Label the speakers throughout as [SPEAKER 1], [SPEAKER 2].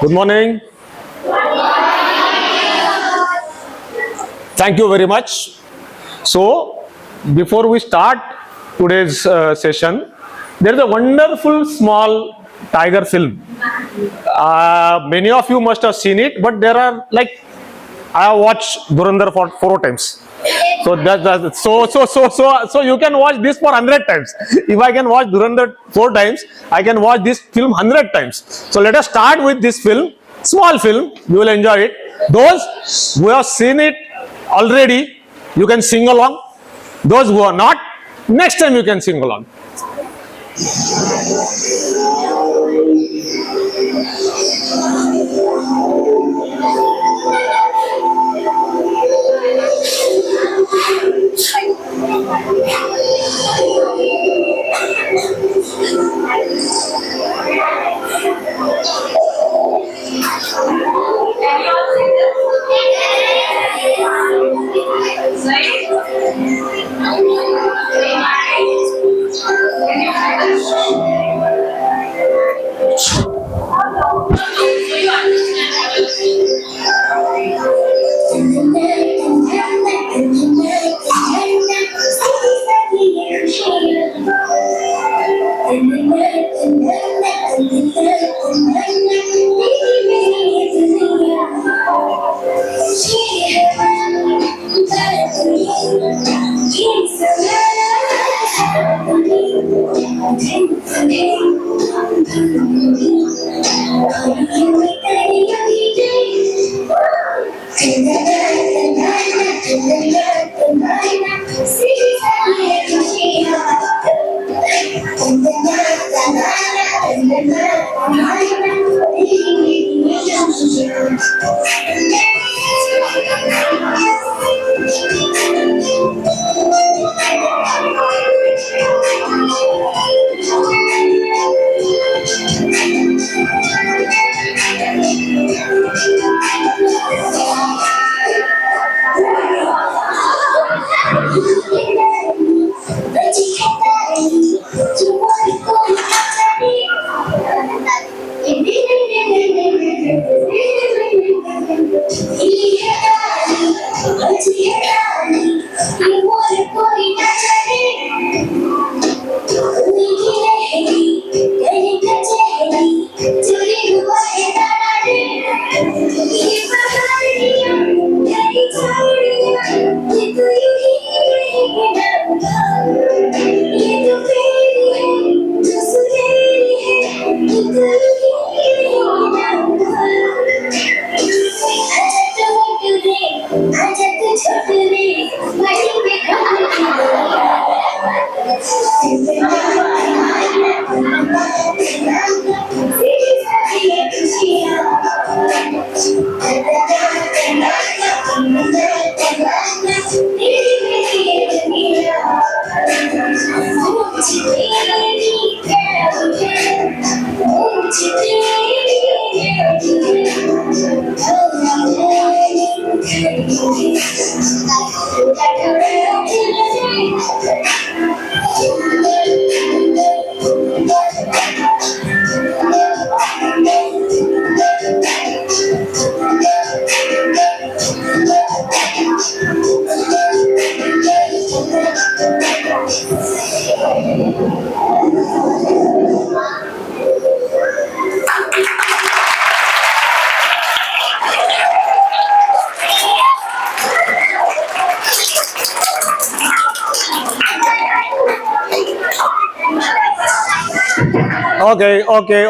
[SPEAKER 1] Good morning. Thank you very much. So, before we start today's session, there is a wonderful small tiger film. Many of you must have seen it, but there are like I have watched Dhurandhar for 4 times. So you can watch this for 100 times. If I can watch Dhurandhar 4 times, I can watch this film 100 times. So let us start with this film, small film. You will enjoy it. Those who have seen it already, you can sing along. Those who are not, next time you can sing along.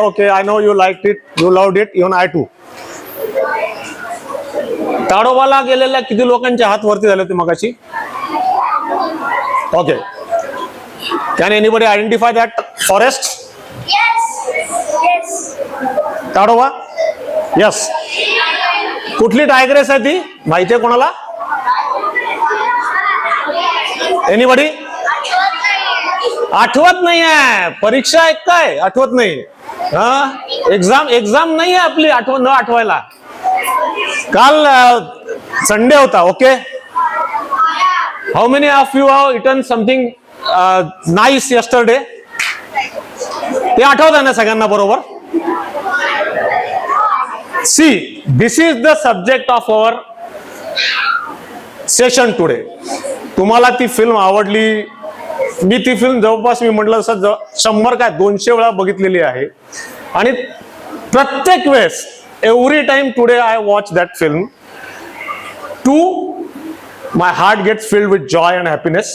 [SPEAKER 1] Okay. I know you liked it. You loved it. Even I too. ताडोबाला गेलेल्या किती लोकांचे हात वरती झाले होते मगाशी? Okay. Can anybody identify that forest?
[SPEAKER 2] Yes.
[SPEAKER 1] Tadoba? Yes. कुठली tigress आहे ती? माहिती आहे कोणाला? Anybody? आठवत नाही आहे. परीक्षा आहे काय? आठवत नाही. एक्झाम नाही आहे आपली न आठवायला. काल संडे होता. Okay. How many of you have eaten something nice yesterday? ते आठवत आहे ना सगळ्यांना बरोबर? See, this is the subject of our session today. तुम्हाला ती फिल्म आवडली? मी ती फिल्म जवळपास मी म्हटलं तसं 100 काय 200 वेळा बघितलेली आहे आणि प्रत्येक वेळेस every time today I watch that film to my heart gets filled with joy and happiness.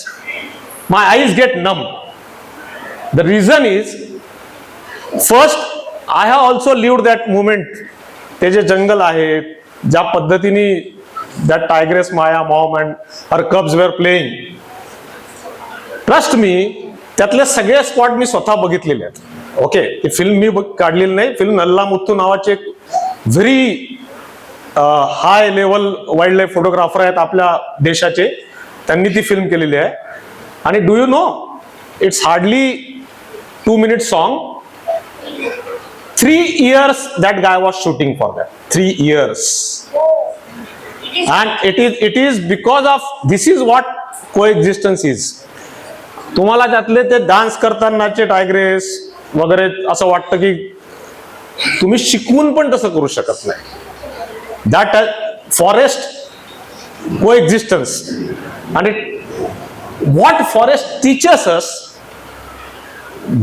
[SPEAKER 1] My eyes get numb. The reason is, first, I have also lived that moment. ते जे जंगल आहे, ज्या पद्धतीने that tigress Maya mom and her cubs were playing. Trust me, त्यातले सगळे spot मी स्वतः बघितलेले आहेत. Okay, ती फिल्म मी काढलेली नाही. फिल्म नल्ला मुत्तू नावाचे एक very high level wild life photographer आहेत आपल्या देशाचे, त्यांनी ती फिल्म केलेली आहे. आणि do you know, it's hardly 2 minute song. 3 years that guy was shooting for that. 3 years. And it is because of this is what coexistence is. तुम्हाला त्यातले ते डान्स करतानाचे टायग्रेस वगैरे असं वाटतं की तुम्ही शिकवून पण तसं करू शकत नाही. That forest coexistence, and what forest teaches us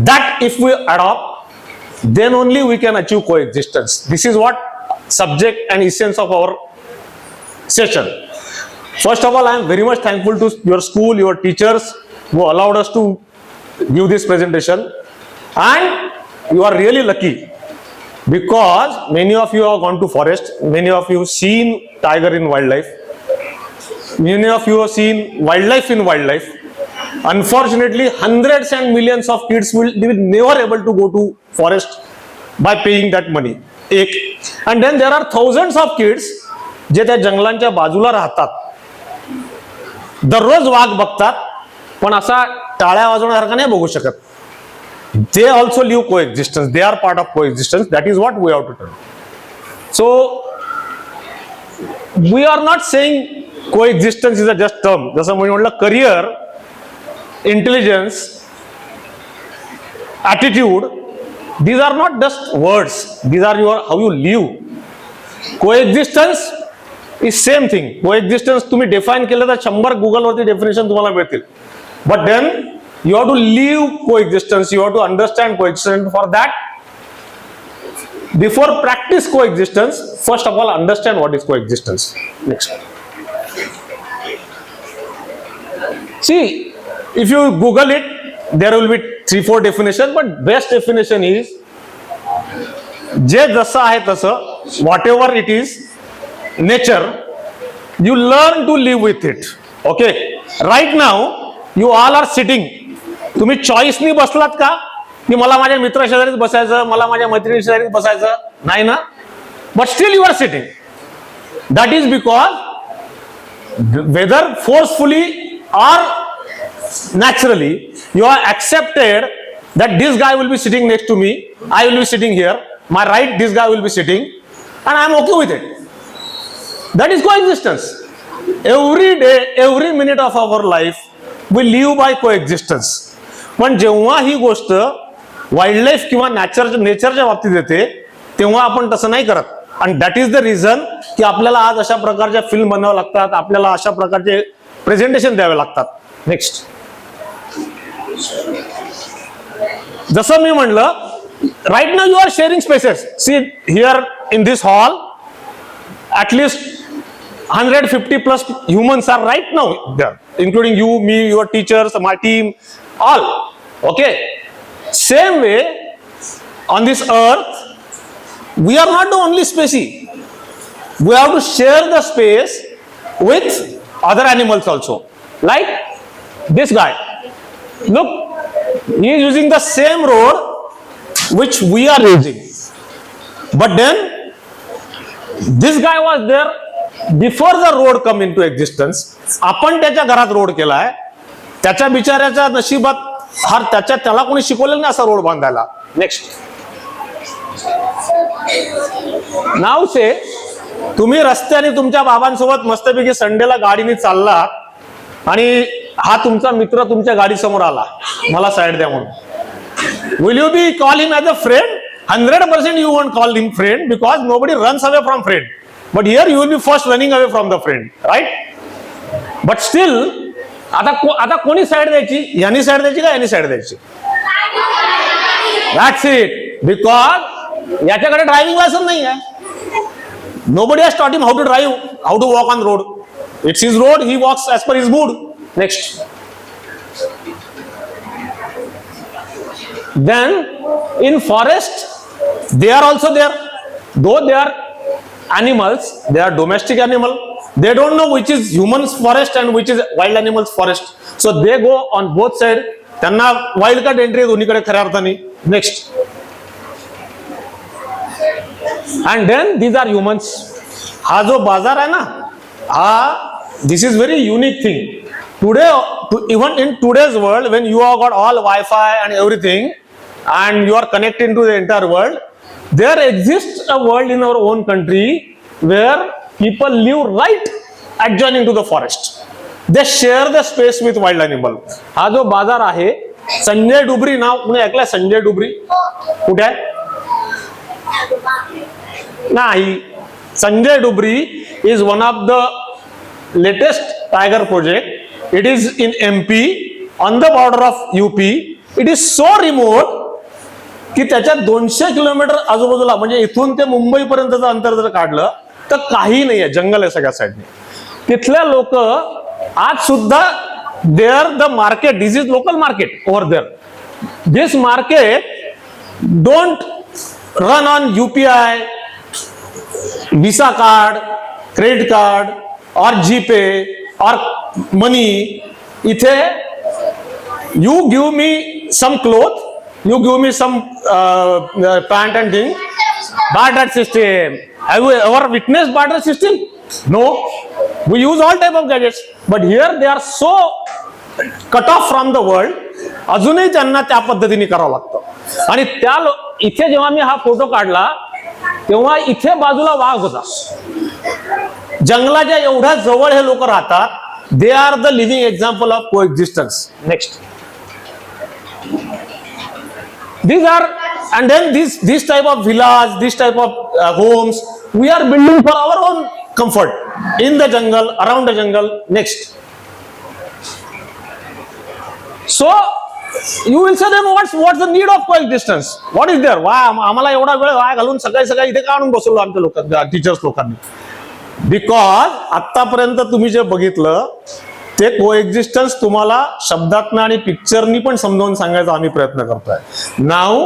[SPEAKER 1] that if we adopt, then only we can achieve coexistence. This is what subject and essence of our session. First of all, I am very much thankful to your school, your teachers who allowed us to give this presentation, and you are really lucky. Because many of you have gone to forest, many of you have seen tiger in wildlife, many of you have seen wildlife in wildlife. Unfortunately, hundreds and millions of kids will never able to go to forest by paying that money. And then there are thousands of kids जे त्या जंगलांच्या बाजूला राहतात, दररोज वाघ बघतात, पण असा टाळ्या वाजवण्यासारखा नाही बघू शकत. They also live coexistence. They are part of coexistence. That is what we have to do. So we are not saying coexistence is a just term. जसं मी म्हटलं, career, intelligence, attitude, these are not just words. These are your how you live. Coexistence is same thing. Coexistence तुम्ही define केलं तर 100 Google वरती definition तुम्हाला मिळतील. But then you have to live coexistence. You have to understand coexistence. For that, before practice coexistence, first of all understand what is coexistence. Next. See, if you Google it, there will be 3-4 definitions, but best definition is जे जसं आहे तसं, whatever it is, nature, you learn to live with it. Okay. Right now, you all are sitting. तुम्ही चॉईसनी बसलात का की मला माझ्या मित्रा शेजारीच बसायचं, मला माझ्या मैत्रिणी शेजारीच बसायचं? नाही ना. But still you are sitting. That is because whether forcefully or naturally you are accepted that this guy will be sitting next to me, I will be sitting here, my right this guy will be sitting, and I am okay with it. That is coexistence. Every day, every minute of our life we live by coexistence. पण जेव्हा ही गोष्ट wild life किंवा नेचरच्या बाबतीत येते तेव्हा आपण तसं नाही करत. आणि दॅट इज द रिझन की आपल्याला आज अशा प्रकारच्या फिल्म बनवाव्या लागतात, आपल्याला अशा प्रकारचे प्रेझेंटेशन द्यावे लागतात. नेक्स्ट. जसं मी म्हणलं, right now you are sharing spaces. See here in this hall at least 150+ humans are right now there, including you, me, your teachers, my team, all. Okay. Same way, on this earth, we are not the only species. We have to share the space with other animals also. Like this guy. Look, he is using the same road which we are using. But then, this guy was there before the road come into existence. आपण त्याच्या घरात road केलाय, त्याच्या बिचाऱ्याच्या नशिबात त्याला कोणी शिकवलेलं नाही असा रोड बांधायला. नेक्स्ट. नाव से तुम्ही रस्त्याने तुमच्या बाबांसोबत मस्तपैकी संडेला गाडीने चाललात आणि हा तुमचा मित्र तुमच्या गाडी समोर आला, मला साईड द्या म्हणून. Will you be call him as a friend 100% you won't call him friend because nobody runs away from friend. But here you will be first running away from the friend, right? But still, आता कोणी side द्यायची? यांनी side द्यायची का यांनी side द्यायची? That's it. Because याच्याकडे driving licence नाही आहे. Nobody has taught him how to drive, how to walk on road. It's his road, he walks as per his mood. Next. Then in forest, they are also there. Though they are animals, they are domestic animal. They don't know which is human's forest and which is wild animals forest. So they go on both sides. त्यांना wild card entry दोन्हीकडे खऱ्या अर्थाने. Next. And then these are humans. हा जो बाजार आहे ना, हा this is very unique thing. Today, even in today's world, when you have got all Wi-Fi and everything, and you are connected to the entire world, there exists a world in our own country where people live right adjoining to the forest. They share the space with wild animal. हा जो बाजार आहे, संजय डुबरी नाव कुणी ऐकलंय? संजय डुबरी कुठे आहे? नाही. Sanjay Dhubri is one of the latest tiger project. It is in MP on the border of UP. It is so remote की त्याच्या 200 किलोमीटर आजूबाजूला, म्हणजे इथून ते मुंबई पर्यंतचं अंतर जर काढलं तर काही नाहीये, जंगल आहे सगळ्या साईडने. तिथल्या लोक आज सुद्धा there the market, this is local market over there. This market don't run on UPI, Visa card, credit card or GPay or money. इथे you give me some cloth, you give me some pant and thing. Barter system. Have you ever witnessed barter system? No. We use all type of gadgets. But here they are so cut off from the world. अजूनही त्यांना त्या पद्धतीने करावं लागतं. आणि त्या इथे जेव्हा मी हा फोटो काढला तेव्हा इथे बाजूला वाघ होता. जंगलाच्या एवढ्या जवळ हे लोक राहतात. They are the living example of coexistence. Next. These are, and then this type of villas, this type of homes, we are building for our own comfort in the jungle, around the jungle. Next. So you will say then what's the need of coexistence? What is there? Why आम्हाला एवढा वेळ via घालून सकाळी इथे का आणून बसवलो आमच्या लोकांना, टीचर्स लोकांनी? बिकॉज आतापर्यंत तुम्ही जे बघितलं ते कोएक्झिस्टन्स तुम्हाला शब्दातनं आणि पिक्चरनी पण समजावून सांगायचा आम्ही प्रयत्न करतोय. Now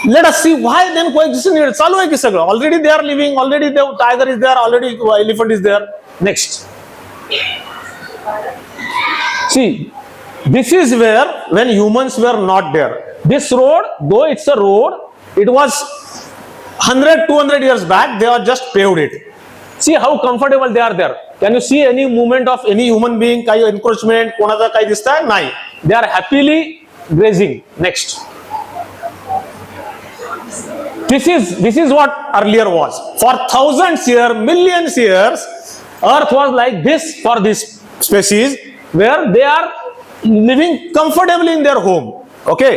[SPEAKER 1] let us see why then coexistence चालू आहे की सगळं. Already they are living, already tiger is there, already elephant is there. Next. See this is where when humans were not there. This road, though it's a road, it was 100-200 years back. They are just paved it. See how comfortable they are there. Can you see any movement of any human being? काही encroachment कोणाचा काही दिसतंय? नाही. They are happily grazing. Next. This is what earlier was. For thousands years, millions years, Earth was like this for this species, where they are living comfortably in their home. Okay.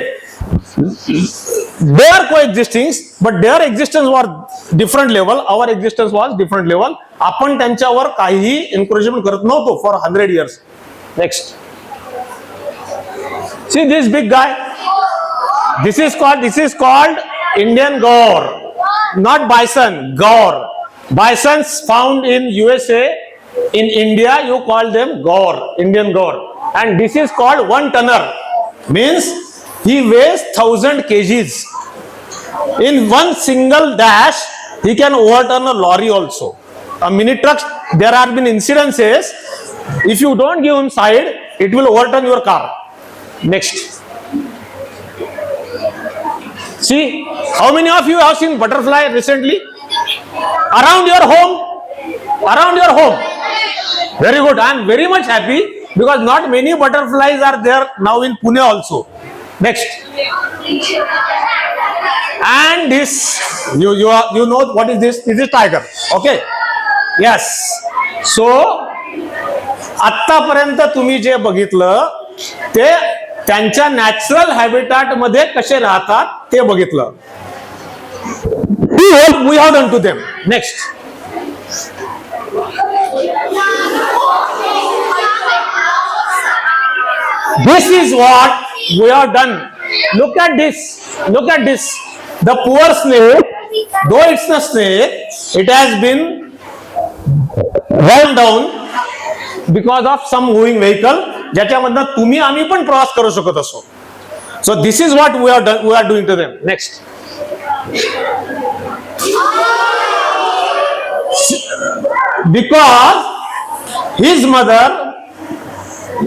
[SPEAKER 1] They are coexisting, but their existence was different level. Our existence was different level. आपण त्यांच्यावर काहीही encouragement करत नव्हतो for 100 years. Next. See this big guy. This is called Indian gaur, not bison. Gaur. Bisons found in USA. In India, you call them gaur, Indian gaur. And this is called 1 tonner. Means he weighs 1000 kgs. In one single dash, he can overturn a lorry also. A mini truck, there have been incidences. If you don't give him side, it will overturn your car. Next. See, how many of you have seen butterfly recently? Around your home? Around your home. Very good. I am very much happy because not many butterflies are there now in Pune also. Next. And this, you know what is this? This is tiger. Okay. Yes. So, आतापर्यंत तुम्ही जे बघितलं ते त्यांच्या natural habitat मध्ये कसे राहतात ते बघितलं. We have done to them. Next, this is what we have done. Look at this. Look at this. The poor snake, though it's a snake, it has been run down because of some moving vehicle. ज्याच्यामधनं तुम्ही आम्ही पण प्रवास करू शकत असो. So this is what we are doing to them. Next. Because his mother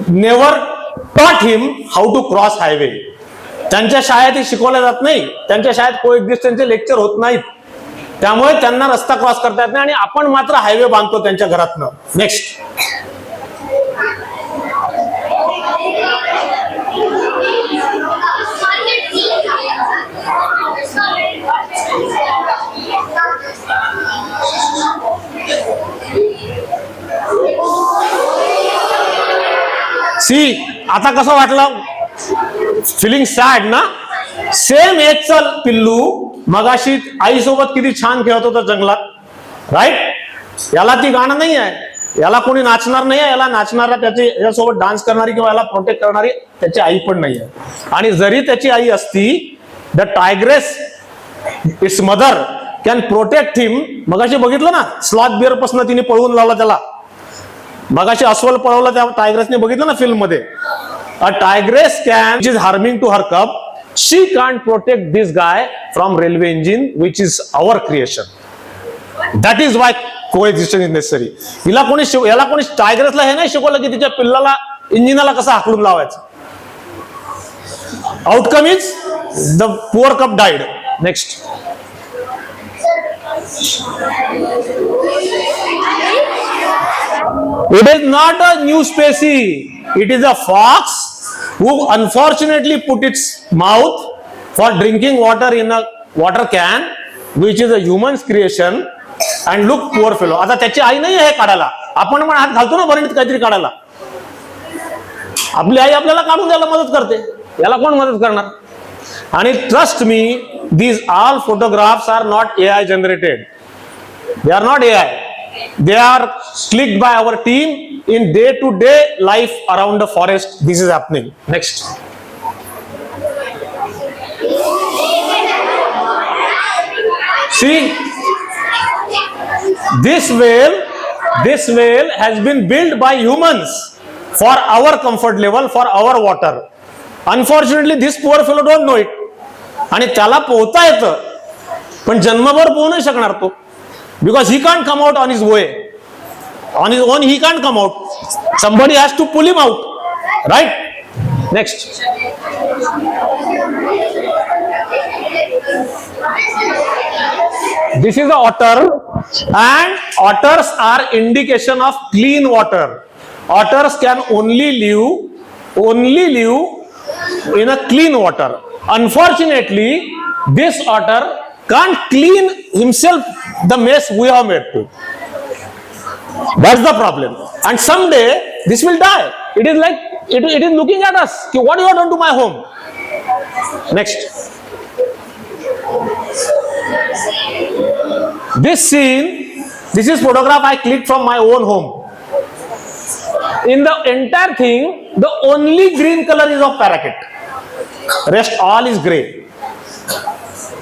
[SPEAKER 1] never taught him how to cross highway. त्यांच्या शाळेत हे शिकवलं जात नाही. त्यांच्या शाळेत कोएक्झिस्टन्सचे लेक्चर होत नाहीत. त्यामुळे त्यांना रस्ता क्रॉस करता येत नाही आणि आपण मात्र हायवे बांधतो त्यांच्या घरातनं. नेक्स्ट. सी, आता कसं वाटलं? फिलिंग सॅड ना? सेम एजचं पिल्लू मगाशी आईसोबत किती छान खेळत होतं जंगलात, राईट? याला ती गाणं नाही आहे, याला कोणी नाचणार नाही आहे, याला नाचणारा याच्यासोबत डान्स करणारी किंवा याला प्रोटेक्ट करणारी त्याची आई पण नाही आहे. आणि जरी त्याची आई असती, the tigress it's mother can protect him. मगाशी बघितलं ना, स्लॉथ बिअर पासून तिने पळवून लावला त्याला. मगाशी अस्वल पळवलं त्या टायग्रेसने, बघितलं ना फिल्म मध्ये. A tigress can which is harming to her cub, she can't protect this guy from railway engine which is our creation. That is why coexistence is necessary. याला कोणी टायग्रेसला हे नाही शिकवलं की तिच्या पिल्लाला इंजिनाला कसं हाकलून लावायचं. Outcome is the poor cup died. Next. It is not a new species. It is a fox who unfortunately put its mouth for drinking water in a water can, which is a human's creation. And look, poor fellow. आता त्याची आई नाही आहे काढायला. आपण पण हात घालतो ना भरणीत काहीतरी काढायला. आपली आई आपल्याला काढून द्यायला मदत करते. याला कोण मदत करणार? आणि trust me, these all photographs are not AI generated. They are not AI. They are clicked by our team in day-to-day life around the forest. This is happening. Next. See, this well has been built by humans for our comfort level, for our water. Unfortunately, this poor fellow don't know it. आणि त्याला पोहता येतं, पण जन्मभर पोहू नाही शकणार तो. Because he can't come out on his way. On his own, he can't come out. Somebody has to pull him out. Right? Next. This is the otter. And otters are indication of clean water. Otters can only live in a clean water. Unfortunately, this otter can't clean himself the mess we have made to. That's the problem. And someday this will die. It is like it is looking at us. What you have done to my home? Next. This scene, this is photograph I clicked from my own home. In the entire thing, the only green color is of parakeet. Rest all is gray.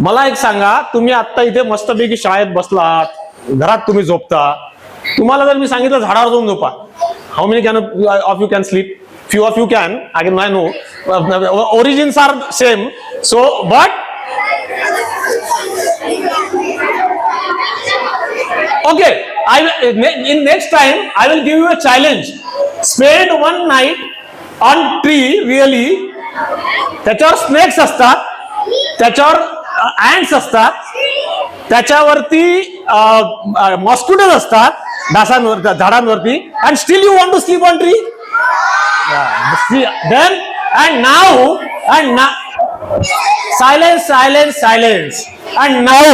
[SPEAKER 1] मला एक सांगा, तुम्ही आता इथे मस्तपैकी शाळेत बसलात, घरात तुम्ही झोपता. तुम्हाला जर मी सांगितलं झाडावर जाऊन झोपा, how many can of you can sleep? Few of you can. I know origins are same. So but okay, in next time I will give you a challenge. Spend one night on tree. Really, त्याच्यावर snakes असतात, त्याच्यावर ants असतात, त्याच्यावरती mosquitoes असतात डासांवर, झाडांवरती. And still you want to sleep on tree. Then and now silence. And now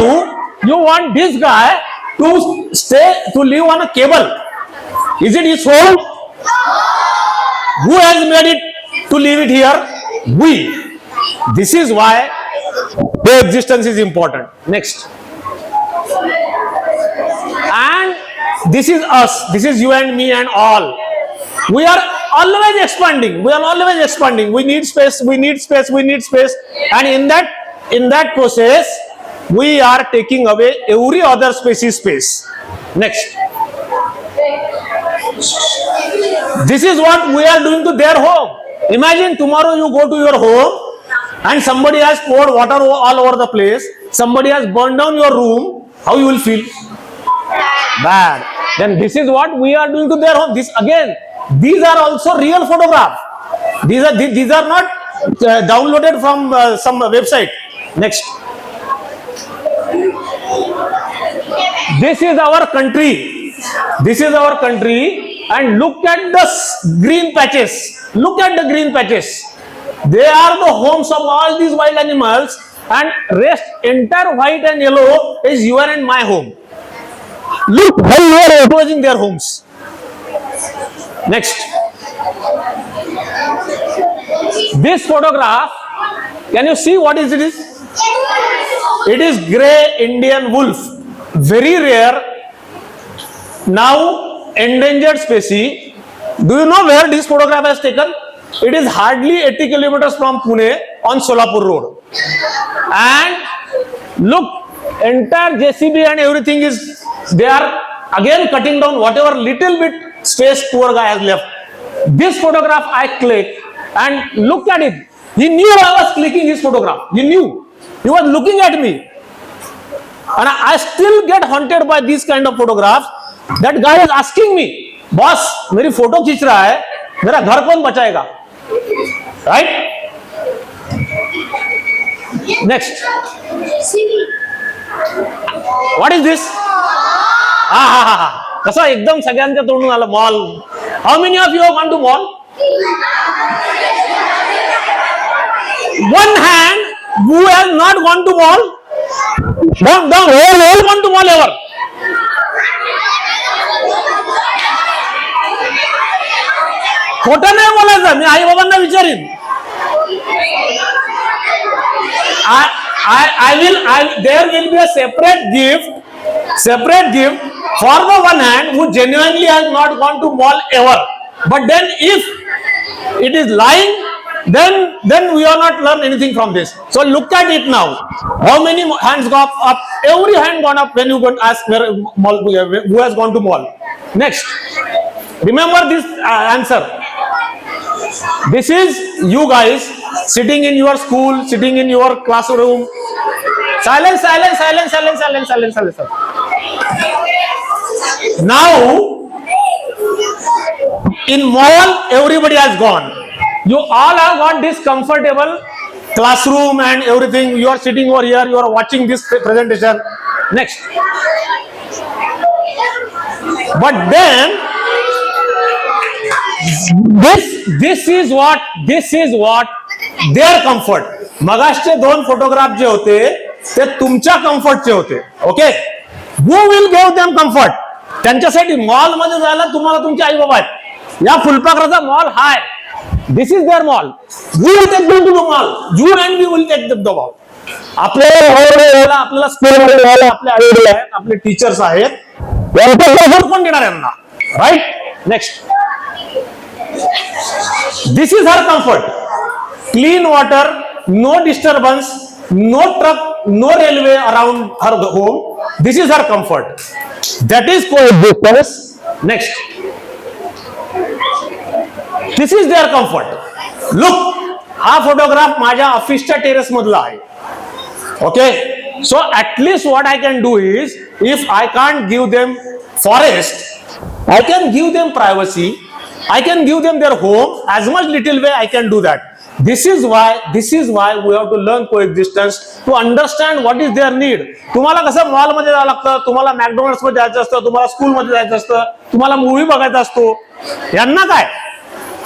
[SPEAKER 1] you want this guy to live on a cable. Is it his home? Who has made it to leave it here? We. This is why coexistence is important. Next. And this is us. This is you and me and all. We are always expanding. We are always expanding. We need space. We need space. We need space. And in that process, we are taking away every other species space. Next. This is what we are doing to their home. Imagine tomorrow you go to your home and somebody has poured water all over the place. Somebody has burned down your room. How you will feel? Bad. Then this is what we are doing to their home. This again, these are also real photographs. These are not downloaded from some website. Next. This is our country. This is our country, and look at the green patches. Look at the green patches. They are the homes of all these wild animals, and rest entire white and yellow is your and my home. Look how you are enclosing their homes. Next. This photograph, can you see what is it is? It is grey Indian wolf. Very rare. Now endangered species. Do you know where this photograph has taken? It is hardly 80 kilometers from Pune on Solapur road. And look, entire JCB and everything is, they are again cutting down whatever little bit space poor guy has left. This photograph I clicked, and look at it. He knew I was clicking his photograph. He knew. He was looking at me. And I still get haunted by these kind of photographs. That guy is asking me, boss, मेरी photo खींच रहा है, मेरा घर कौन बचाएगा? Right? Next. What is this? कसं एकदम सगळ्यांच्या तोंडून आलं mall. How many of you have gone to mall? One hand who has not gone to mall? Don't whole gone to mall ever. खोटं नाही बोलायचं. मी आई बाबांना विचारीन. There will be a separate gift for the one hand who genuinely has not gone to mall ever. But then if it is lying, then we are not learn anything from this. So look at it now. How many hands go up? Every hand gone up when you go to ask who has gone to mall. Next. Remember this answer. This is you guys sitting in your school, sitting in your classroom. Silence. Now, in mall, everybody has gone. You all have got this comfortable classroom and everything. You are sitting over here, you are watching this presentation. Next. But then, this is what their comfort. मगाशचे दोन photograph जे होते ते तुमच्या कम्फर्टचे होते. Okay, who will give them comfort? त्यांच्यासाठी mall मध्ये जायला तुम्हाला तुमचे आई बाबा आहेत. या फुलपाखराचा मॉल हाय. This is their mall. We will take them to the mall. You and we will take them to the mall. आपल्याला स्कूलमध्ये जायला आपले आई वडील आहेत, आपले टीचर्स आहेत. कोण देणार यांना? Right. Next. This is her comfort. Clean water, no disturbance, no truck, no railway around her home. This is her comfort. That is coexistence. Next. This is their comfort. Look, हा photograph माझ्या ऑफिसच्या terrace मधला आहे. Okay, so at least what I can do is, if I can't give them forest, I can give them privacy. I can give them their home. As much little way I can do that. This is why we have to learn coexistence, to understand what is their need. तुम्हाला कसं mall मध्ये जावं लागतं, तुम्हाला McDonald's मध्ये जायचं असतं, तुम्हाला स्कूल मध्ये जायचं असतं, तुम्हाला मूवी बघायचा असतो. यांना काय?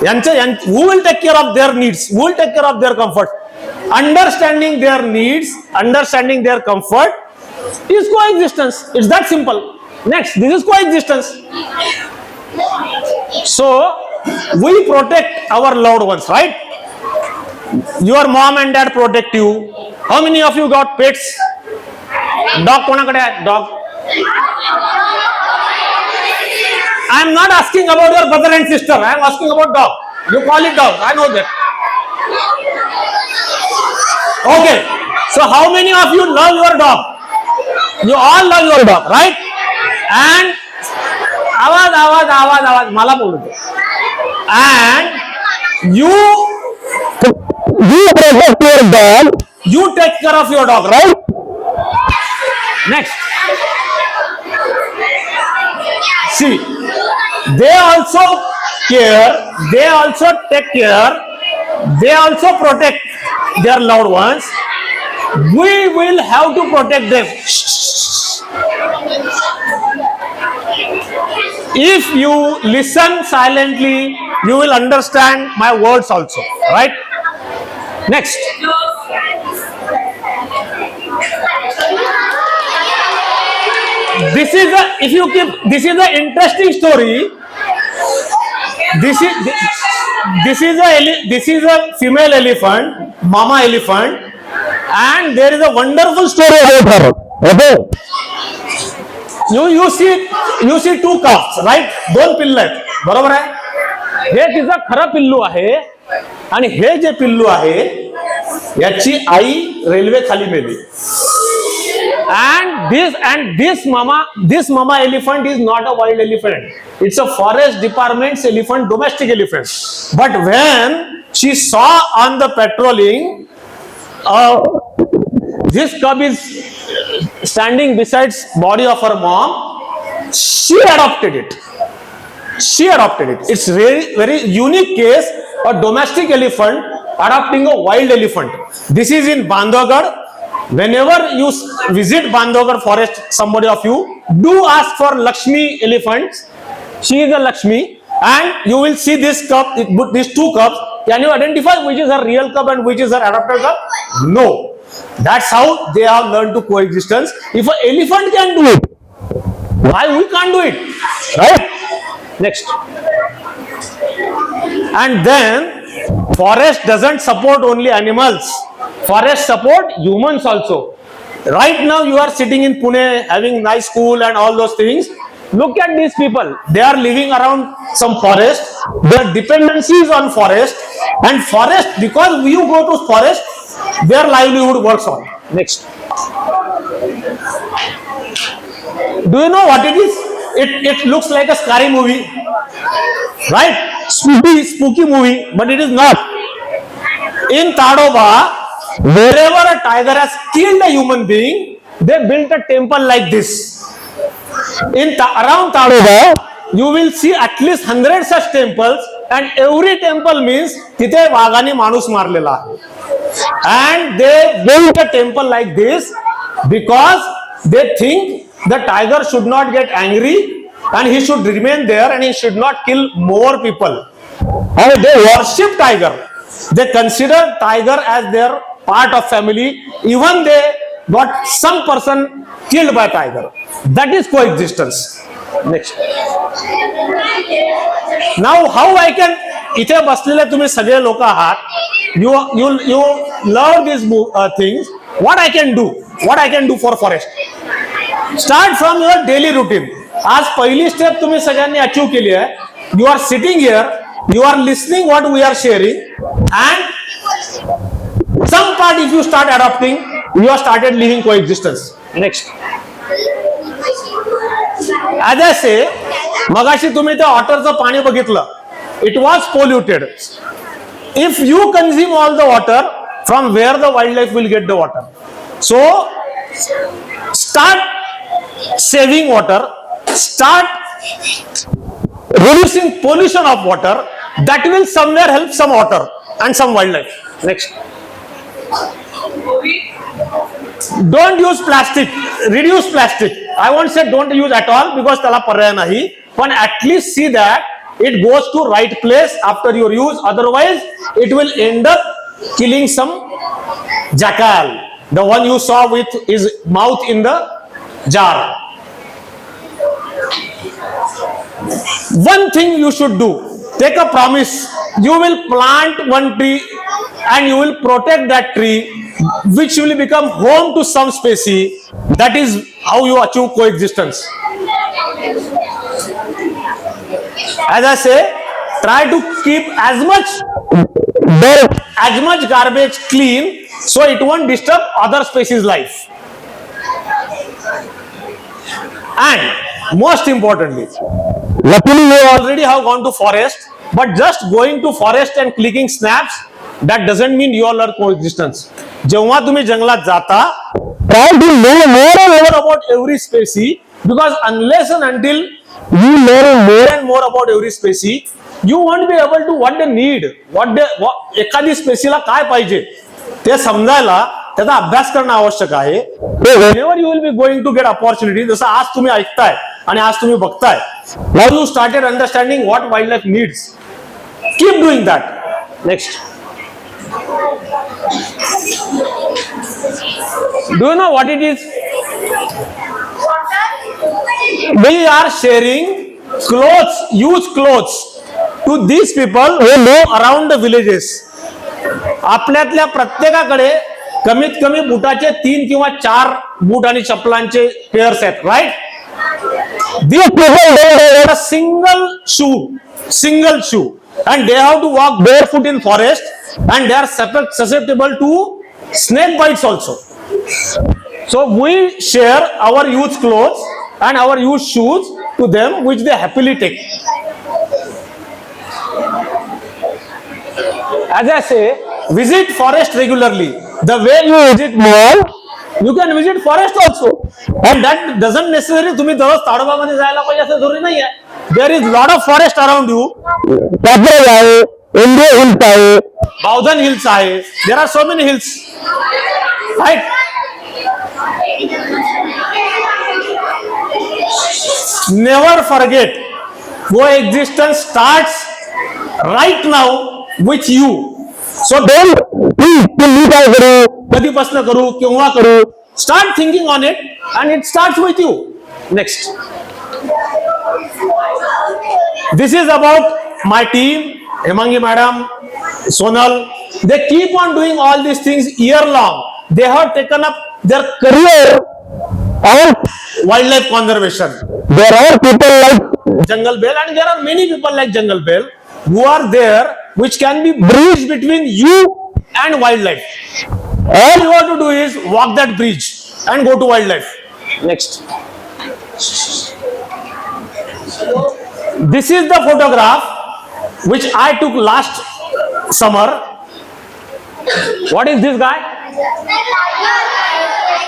[SPEAKER 1] who will take care of their needs? Who will take care of their comfort? Understanding their needs, understanding their comfort is coexistence. It's that simple. Next, this is coexistence. So we protect our loved ones, right? Your mom and dad protect you. How many of you got pets? Dog कोणाकडे आहे? Dog. I am not asking about your brother and sister. I am asking about dog. You call it dog. I know that. Okay. So how many of you love your dog? You all love your dog, right? And आवाज मला बोलू दे. And you protect your dog. You take care of your dog, right? Next. See, they also care, they also take care, they also protect their loved ones. We will have to protect them. If you listen silently, you will understand my words also, right? Next. This is a, if you keep, this is an interesting story. This is a female elephant, mama elephant, and there is a wonderful story about her. Okay. You see two cubs, right? दोन पिल्ल आहेत, बरोबर आहे? हे तिचं खरं पिल्लू आहे आणि हे जे पिल्लू आहे याची आई रेल्वे खाली मेली. And this mama elephant is not a wild elephant. It's a forest department's elephant, domestic elephant. But when she saw on the patrolling, this cub is standing beside body of her mom, she adopted it. It's very, very unique case, a domestic elephant adopting a wild elephant. This is in Bandhavgarh. Whenever you visit Bandhavgarh forest, somebody of you, do ask for Lakshmi elephants. She is a Lakshmi, and you will see this cub, these two cubs. Can you identify which is her real cub and which is her adopted cub? No. That's how they have learned to coexistence. If an elephant can do it, why we can't do it? Right? Next. And then, forest doesn't support only animals. Forest support humans also. Right now you are sitting in Pune having nice school and all those things. Look at these people. They are living around some forest. Their dependency is on forest. And forest, because you go to forest, their livelihood works on. Next. Do you know what it is? It looks like a scary movie. Right? Spooky movie. But it is not. In Tadoba, wherever a tiger has killed a human being, they built a temple like this. Around Tadoba, you will see at least 100 such temples, and every temple means तिथे वाघाने माणूस मारलेला आहे. And they built a temple like this because they think the tiger should not get angry and he should remain there and he should not kill more people. And they worship tiger. They consider tiger as their part of family. Even they got some person killed by tiger. That is coexistence. Next. Now how I can, इथे बसलेले तुम्ही सगळे लोक आहात, you love these things. What I can do for forest? Start from your daily routine. आज पहिली step तुम्ही सगळ्यांनी अचीव केली आहे. You are sitting here, you are listening what we are sharing, and some part if you start adopting, you have started living coexistence. Next. As I say, मगाशी तुम्ही त्या ऑटरचं पाणी बघितलं. It was polluted. If you consume all the water, from where the wildlife will get the water? So, start saving water. Start reducing pollution of water. That will somewhere help some water and some wildlife. Next. Don't use plastic. Reduce plastic. I won't say don't use at all because त्याला पर्याय नाही. But at least see that it goes to right place after your use. Otherwise, it will end up killing some jackal. The one you saw with his mouth in the jar. One thing you should do. Take a promise you will plant one tree and you will protect that tree, which will become home to some species. That is how you achieve coexistence. As I say, try to keep as much dirt, as much garbage clean, so it won't disturb other species life. And most importantly, luckily you already have gone to forest, but just going to forest and clicking snaps, that doesn't mean you all learn coexistence. जेव्हा तुम्ही जंगलात जाता, try to know more and more about every species, because unless and until you learn more and more about every species, you won't be able to what they need, एखादी स्पेसीला काय पाहिजे ते समजायला त्याचा अभ्यास करणं आवश्यक आहे. Whenever you will be going to get opportunity, जसं आज तुम्ही ऐकताय आणि आज तुम्ही बघताय, now you started understanding what wildlife needs. Keep doing that. Next. Do you know what it is? We are sharing clothes, used clothes to these people who live around the villages. आपल्यातल्या प्रत्येकाकडे कमीत कमी बुटाचे 3 किंवा 4 boot आणि चपलांचे pairs आहेत, right? These people they have a single shoe and they have to walk barefoot in forest and they are susceptible to snake bites also. So we share our used clothes and our used shoes to them, which they happily take. As I say, visit forest regularly. The way you visit mall, you can visit forest also. And that doesn't necessarily तुम्ही दररोज ताडोबामध्ये जायला पाहिजे असं जरुरी नाही आहे. There is lot of forest around you. Capital आहे, Indian hills आहे, Bowden hills आहे. There are so many hills, right? Never forget, coexistence starts right now with you. So don't think मी काय करू, कधीपासून करू, केव्हा करू. Start thinking on it and it starts with you. Next. This is about my team, Hemangi madam, Sonal. They keep on doing all these things year long. They have taken up their career on wildlife conservation. There are people like Jungle Bell and there are many people like Jungle Bell who are there, which can be bridge between you and wildlife. All you have to do is walk that bridge and go to wildlife. Next. This is the photograph which I took last summer. What is this guy?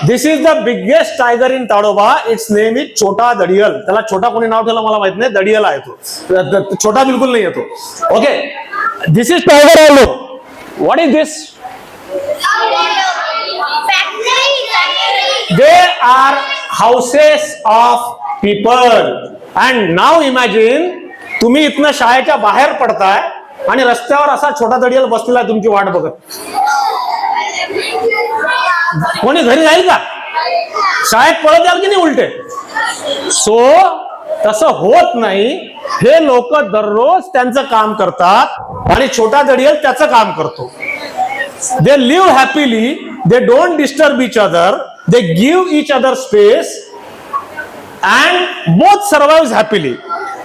[SPEAKER 1] This is the biggest tiger in Tadoba. Its name is Chota Dadiyal. त्याला छोटा कोणी नाव ठेवलं मला माहित नाही. दडियल आहे तो. छोटा बिलकुल नाही आहे तो. Okay. This is tiger also. What is this? They are houses of people. And now imagine तुम्ही इथनं शाळेच्या बाहेर पडताय आणि रस्त्यावर असा छोटा दडियल बसलेला आहे तुमची वाट बघत. कोणी घरी जाईल का? शाळेत पळत याल की नाही उलटे? सो तसं होत नाही. हे लोक दररोज त्यांचं काम करतात आणि छोटा दडियल त्याचं काम करतो. They live happily. They don't disturb each other. They give each other space and both survives happily.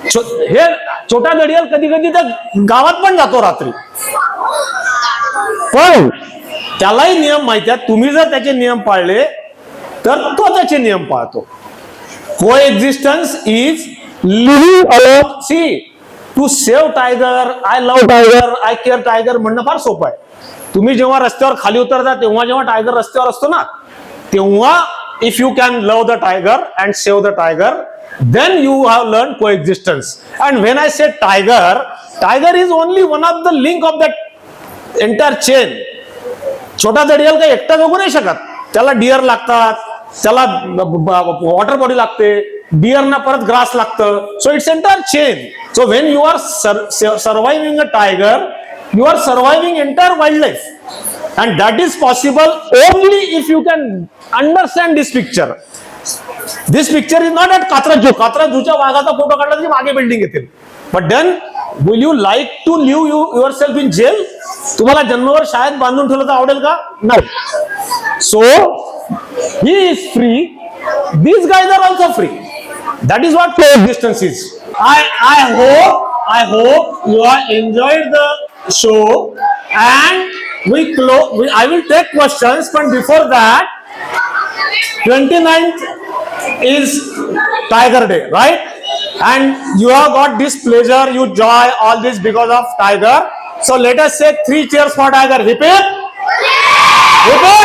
[SPEAKER 1] हे छोटा दडियल कधी कधी तर गावात पण जातो रात्री, पण त्यालाही नियम माहिती आहेत. तुम्ही जर त्याचे नियम पाळले तर तो त्याचे नियम पाळतो. Coexistence is living alone. See, to save tiger, I love tiger, I care tiger म्हणणं फार सोपं आहे. तुम्ही जेव्हा रस्त्यावर खाली उतरता तेव्हा जेव्हा टायगर रस्त्यावर असतो ना, तेव्हा if you can love the tiger and save the tiger, then you have learned coexistence. And when I say tiger is only one of the link of that entire chain. छोटा दडियल काही एकटा जगू नाही शकत. त्याला डिअर लागतात, त्याला water body लागते, डिअरना परत ग्रास लागतं. So it's entire chain. So when you are surviving a tiger, you are surviving entire wildlife, and that is possible only if you can understand this picture. This picture is not at Katraju. Katrajuच्या वाघाचा फोटो काढला की मागे building येतील. But then, will you like to live yourself in jail? तुम्हाला जन्मभर शाळेत बांधून ठेवलं तर आवडेल का? नाही. So he is free. These guys are also free. That is what coexistence is. I hope you have enjoyed the show, and I will take questions, but before that, 29th is Tiger Day, right? And you have got this pleasure, you joy, all this because of Tiger. So let us say 3 cheers for Tiger. Hip hip. Hip hip.